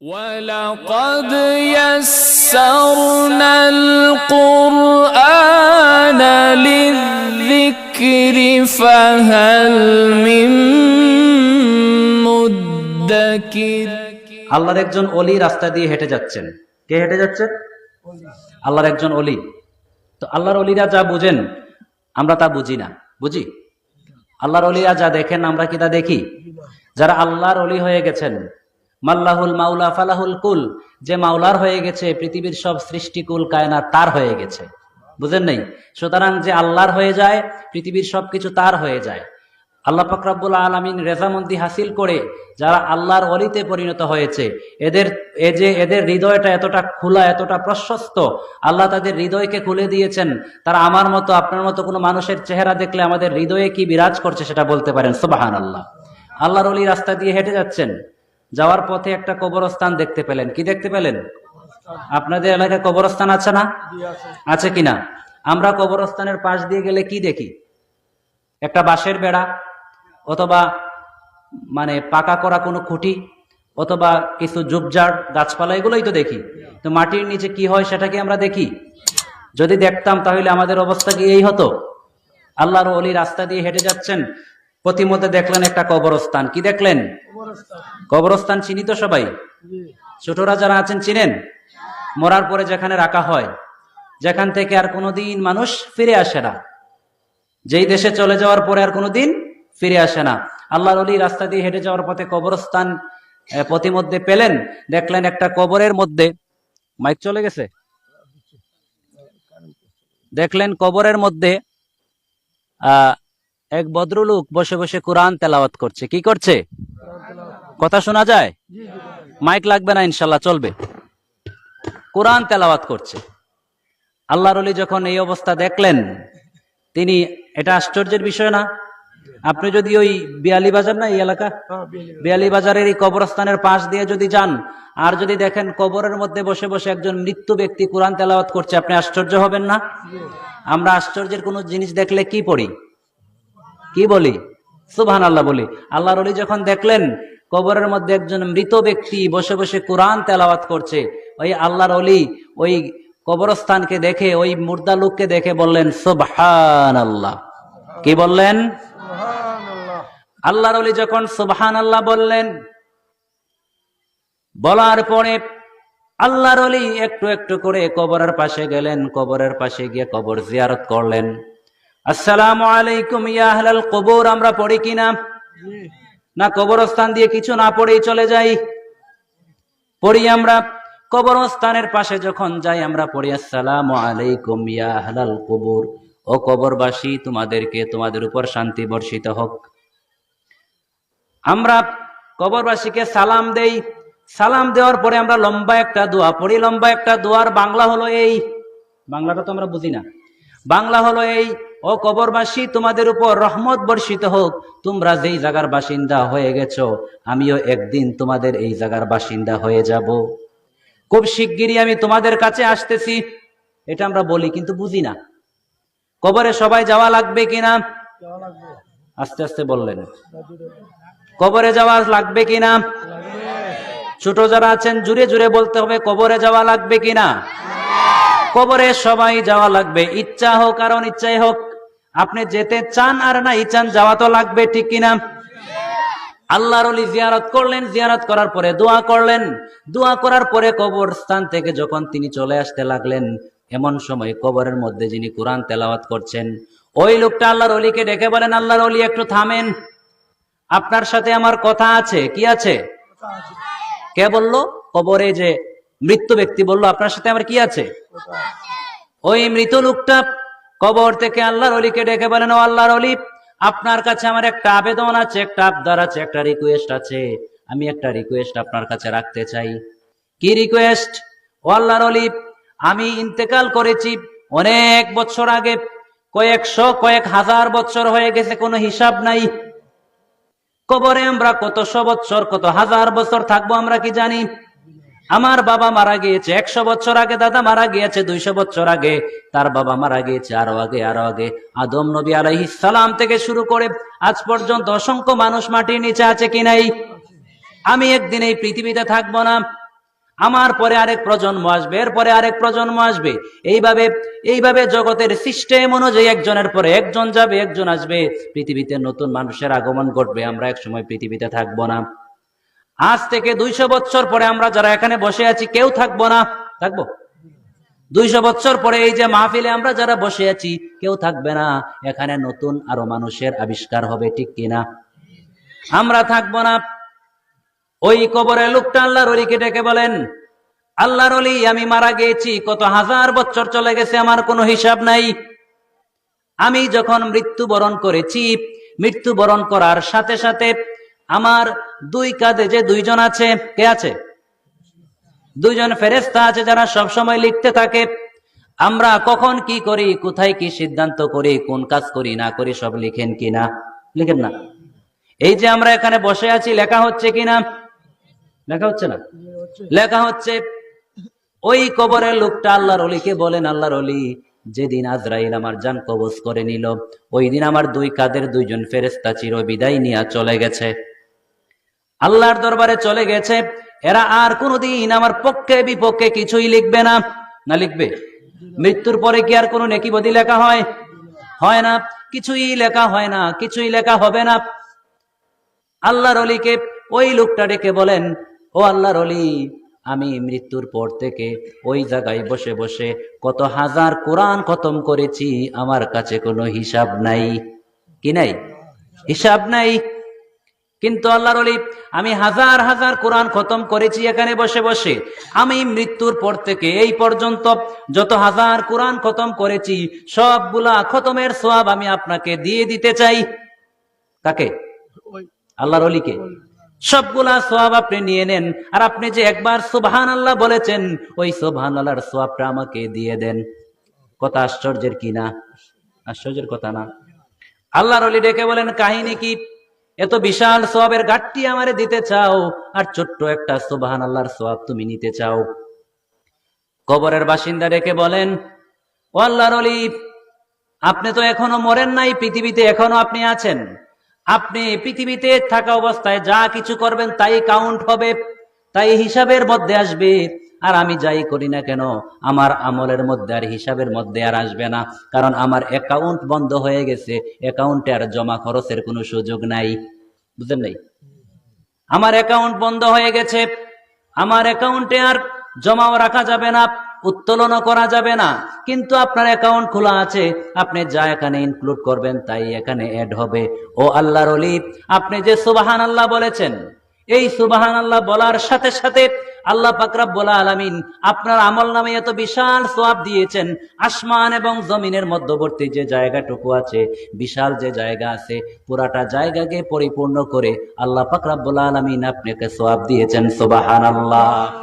وَلَقَدْ يَسَّرْنَا الْقُرْآنَ لِلذِّكْرِ فَهَلْ مِن مُّدَّكِرٍ। আল্লাহর একজন ওলি রাস্তা দিয়ে হেঁটে যাচ্ছেন। কে হেঁটে যাচ্ছে? আল্লাহর একজন ওলি। তো আল্লাহর ওলিরা যা বুঝেন আমরা তা বুঝি না। বুঝি? আল্লাহর ওলিরা যা দেখেন আমরা কি তা দেখি? যারা আল্লাহর ওলি হয়ে গেছেন, মাল্লাহুল মাওলা ফালাহুল কুল, যে মাওলার হয়ে গেছে পৃথিবীর সব সৃষ্টিকুল কায়নাত তার হয়ে গেছে। বুঝেন নাই? সুতরাং যে আল্লাহর হয়ে যায় পৃথিবীর সবকিছু তার হয়ে যায়। আল্লাহ পাক রব্বুল আলামিন রেজামন্দি হাসিল করে যারা আল্লাহর ওলিতে পরিণত হয়েছে, এদের হৃদয়টা এতটা খোলা, এতটা প্রশস্ত, আল্লাহ তাদের হৃদয়কে খুলে দিয়েছেন। তারা আমার মতো আপনার মতো কোনো মানুষের চেহারা দেখলে আমাদের হৃদয়ে কি বিরাজ করছে সেটা বলতে পারেন। সুবহানাল্লাহ। আল্লাহর ওলি রাস্তা দিয়ে হেঁটে যাচ্ছেন, যাওয়ার পথে একটা কবরস্থান দেখতে পেলেন। কি দেখতে পেলেন? আপনাদের এলাকায় কবরস্থান আছে না? আছে কিনা? আমরা কবরস্থানের পাশ দিয়ে গেলে কি দেখি? একটা বাঁশের বেড়া, অথবা পাকা করা কোনো খুঁটি, অথবা কিছু ঝোপঝাড় গাছপালা, এগুলোই তো দেখি। তো মাটির নিচে কি হয় সেটা কি আমরা দেখি? যদি দেখতাম তাহলে আমাদের অবস্থা কি এই হতো? আল্লাহর ওলি রাস্তা দিয়ে হেঁটে যাচ্ছেন, পথিমধ্যে দেখলেন একটা কবরস্থান। কি দেখলেন? কবরস্থান চিনি তো সবাই? ছোটরা যারা আছেন চিনেন? মরার পরে যেখানে রাখা হয়, যেখান থেকে আর কোনোদিন মানুষ ফিরে আসে না, যেই দেশে চলে যাওয়ার পরে আর কোনোদিন ফিরে আসে না। আল্লাহর ওলি রাস্তা দিয়ে হেঁটে যাওয়ার পথে কবরস্থান পথিমধ্যে পেলেন। দেখলেন একটা কবরের মধ্যে, মাইক চলে গেছে, দেখলেন কবরের মধ্যে এক ভদ্রলোক বসে বসে কোরআন তেলাওয়াত করছে। কি করছে? কথা শোনা যায়? মাইক লাগবে না, ইনশাল্লাহ চলবে। কোরআন তেলাওয়াত করছে। আল্লাহর ওলি যখন এই অবস্থা দেখলেন, তিনি, এটা আশ্চর্যের বিষয় না? আপনি যদি ওই বিয়ালীবাজার, না এই এলাকা, বিয়ালীবাজারের এই কবরস্থানের পাশ দিয়ে যদি যান, আর যদি দেখেন কবরের মধ্যে বসে বসে একজন মৃত্যু ব্যক্তি কোরআন তেলাওয়াত করছে, আপনি আশ্চর্য হবেন না? আমরা আশ্চর্যের কোন জিনিস দেখলে কি পড়ি? কি বলি? সুবহানাল্লাহ বলি। আল্লাহর ওলি যখন দেখলেন কবরের মধ্যে একজন মৃত ব্যক্তি বসে বসে কোরআন তেলাওয়াত করছে, ওই আল্লাহর ওলি ওই কবরস্থানকে দেখে, ওই মুর্দা লোককে দেখে বললেন সুবহানাল্লাহ। কি বললেন? আল্লাহর ওলি যখন সুবহানাল্লাহ বললেন, বলার পরে আল্লাহর ওলি একটু একটু করে কবরের পাশে গেলেন। কবরের পাশে গিয়ে কবর জিয়ারত করলেন। আসসালামু আলাইকুম ইয়া আহলাল কবর আমরা পড়ি কিনা? না কবরস্থান দিয়ে কিছু না পড়েই চলে যাই? পড়ি আমরা। কবরস্থানের পাশে যখন যাই আমরা পড়ি আসসালামু আলাইকুম ইয়া আহলাল কবর, ও কবরবাসী তোমাদের উপর শান্তি বর্ষিত হোক। আমরা কবরবাসীকে সালাম দেই। সালাম দেওয়ার পরে আমরা লম্বা একটা দোয়া পড়ি। লম্বা একটা দোয়ার বাংলা হলো এই, বাংলাটা তো আমরা বুঝি না, বাংলা হলো এই, ও কবরবাসী তোমাদের উপর রহমত বর্ষিত হোক, তোমরা যেই জায়গার বাসিন্দা হয়ে গেছো আমিও একদিন তোমাদের এই জায়গার বাসিন্দা হয়ে যাব, খুব শিগগিরই আমি তোমাদের কাছে আসতেছি। এটা আমরা বলি কিন্তু বুঝি না। কবরে সবাই যাওয়া লাগবে কিনা? আস্তে আস্তে বললেন। কবরে যাওয়া লাগবে কিনা? ছোট যারা আছেন জুড়ে জুড়ে বলতে হবে, কবরে যাওয়া লাগবে কিনা? কবরে সবাই যাওয়া লাগবে, ইচ্ছা হোক আর অনিচ্ছাই হোক। আপনি যেতে চান আর না চান, যাওয়া তো লাগবে, ঠিক কিনা? আল্লাহর ওলি জিয়ারত করলেন। জিয়ারত করার পরে দোয়া করলেন। দোয়া করার পরে কবরস্থান থেকে যখন তিনি চলে আসতে লাগলেন, এমন সময় কবরের মধ্যে যিনি কোরআন তেলাওয়াত করছেন ওই লোকটা আল্লাহর ওলিকে ডেকে বলেন, আল্লাহর ওলি একটু থামেন, আপনার সাথে আমার কথা আছে। কি আছে? কে বলল? কবরে যে মৃত্যু ব্যক্তি বলল আপনার সাথে আমার কি আছে? ওই মৃত লোকটা কবর থেকে আল্লাহর ওলিকে ডেকে বলেন, ও আল্লাহর ওলি, আপনার কাছে আমার একটা আবেদন আছে, একটা আবদার আছে, একটা রিকোয়েস্ট আছে। আমি একটা রিকোয়েস্ট আপনার কাছে রাখতে চাই। কি রিকোয়েস্ট? ও আল্লাহর ওলি, আমি ইন্তেকাল করেছি অনেক বছর আগে, কয়েকশো কয়েক হাজার বছর হয়ে গেছে, কোনো হিসাব নাই। কবরে আমরা কত শো বছর, কত হাজার বছর থাকবো আমরা কি জানি? আমার বাবা মারা গিয়েছে 100 বছর আগে, দাদা মারা গিয়েছে 200 বছর আগে, তার বাবা মারা গিয়েছে আরো আগে আরো আগে। আদম নবী আলাইহিস সালাম থেকে শুরু করে আজ পর্যন্ত অসংখ্য মানুষ মাটির নিচে আছে কি নাই? আমি একদিন এই পৃথিবীতে থাকবো না, আমার পরে আরেক প্রজন্ম আসবে, এরপরে আরেক প্রজন্ম আসবে। এইভাবে এইভাবে জগতের সিস্টেম অনুযায়ী একজনের পরে একজন যাবে, একজন আসবে, পৃথিবীতে নতুন মানুষের আগমন ঘটবে। আমরা এক সময় পৃথিবীতে থাকবো না। আজ থেকে 200 বছর পরে আমরা যারা এখানে বসে আছি কেউ থাকবো না। থাকবো? 200 বছর পরে এই যে মাহফিলে আমরা যারা বসে আছি কেউ থাকবে না। এখানে নতুন আরো মানুষের আবিষ্কার হবে, ঠিক কিনা? আমরা থাকবো না। ওই কবরের লোকটা আল্লাহর ওলিকে ডেকে বলেন, আল্লাহর ওলি, আমি মারা গিয়েছি, কত হাজার বছর চলে গেছে, আমার কোনো হিসাব নাই। আমি যখন মৃত্যুবরণ করেছি, মৃত্যুবরণ করার সাথে সাথে আমার দুই কাঁধে যে দুইজন আছে, কে আছে? দুইজন ফেরেশতা আছে যারা সব সময় লিখতে থাকে। আমরা কখন কি করি, কোথায় কি সিদ্ধান্ত করি, কোন কাজ করি না করি, সব লিখেন কিনা? লিখেন না? এই যে আমরা এখানে বসে আছি, লেখা হচ্ছে কিনা? লেখা হচ্ছে না? লেখা হচ্ছে। ওই কবরের লোকটা আল্লাহর ওলিকে বলেন, আল্লাহর ওলি, যেদিন আজরাইল আমার জান কবজ করে নিল, ওই দিন আমার দুই কাঁধের দুইজন ফেরেশতা চির বিদায় নিয়ে চলে গেছে, আল্লাহর দরবারে চলে গেছে। এরা আর কোনোদিন আমার পক্ষে বিপক্ষে কিছুই লিখবে না। না লিখবে? মৃত্যুর পরে কি আর কোনো নেকি বদি লেখা হয়? হয় না। কিছুই লেখা হয় না, কিছুই লেখা হবে না। আল্লাহর ওলিকে ওই লোকটা ডেকে বলেন, ও আল্লাহর ওলি, আমি মৃত্যুর পর থেকে ওই জায়গায় বসে বসে কত হাজার কোরআন খতম করেছি, আমার কাছে কোনো হিসাব নাই। কি নাই? হিসাব নাই। কিন্তু আল্লাহর ওলি, আমি হাজার হাজার কোরআন খতম করেছি এখানে বসে বসে। আমি মৃত্যুর পর থেকে এই পর্যন্ত যত হাজার কোরআন খতম করেছি, সবগুলা খতমের সওয়াব আমি আপনাকে দিয়ে দিতে চাই। কাকে? আল্লাহর ওলিকে। সবগুলা সওয়াব আপনি নিয়ে নেন, আর আপনি যে একবার সুবহানাল্লাহ বলেছেন, ওই সুবহানাল্লাহর সওয়াবটা আমাকে দিয়ে দেন। কত আশ্চর্যের কি না? আশ্চর্যের কথা না? আল্লাহর ওলি ডেকে বলেন, কাহিনী কি? এত বিশাল সওয়াবের ঘাটতি আমারে দিতে চাও, আর ছোট্ট একটা সুবহানাল্লাহর সওয়াব তুমি নিতে চাও? কবরের বাসিন্দা ডেকে বলেন, ও আল্লাহর ওলি, আপনি তো এখনো মরেন নাই, পৃথিবীতে এখনো আপনি আছেন। আপনি পৃথিবীতে থাকা অবস্থায় যা কিছু করবেন তাই কাউন্ট হবে, তাই হিসাবের মধ্যে আসবে। আর আমি যাই করি না কেন, আমার আমলের মধ্যে আর হিসাবের মধ্যে আর আসবে না, কারণ আমার অ্যাকাউন্ট বন্ধ হয়ে গেছে। অ্যাকাউন্টে আর জমা খরচের কোনো সুযোগ নাই। বুঝলেন নাই? আমার অ্যাকাউন্ট বন্ধ হয়ে গেছে, আমার অ্যাকাউন্টে আর জমাও রাখা যাবে না, উত্তোলনও করা যাবে না। কিন্তু আপনার অ্যাকাউন্ট খোলা আছে, আপনি যা এখানে ইনক্লুড করবেন তাই এখানে অ্যাড হবে। ও আল্লাহর ওলি, আপনি যে সুবহানাল্লাহ বলেছেন, এই সুবহানাল্লাহ বলার সাথে সাথে আল্লাহ পাক রব্বুল আলামিন আপনার আমল নামে এত বিশাল সওয়াব দিয়েছেন। আসমান এবং জমিনের মধ্যবর্তী যে জায়গাটুকু আছে, বিশাল যে জায়গা আছে, পুরাটা জায়গাকে পরিপূর্ণ করে আল্লাহ পাক রব্বুল আলামিন আপনাকে সওয়াব দিয়েছেন। সুবহানাল্লাহ।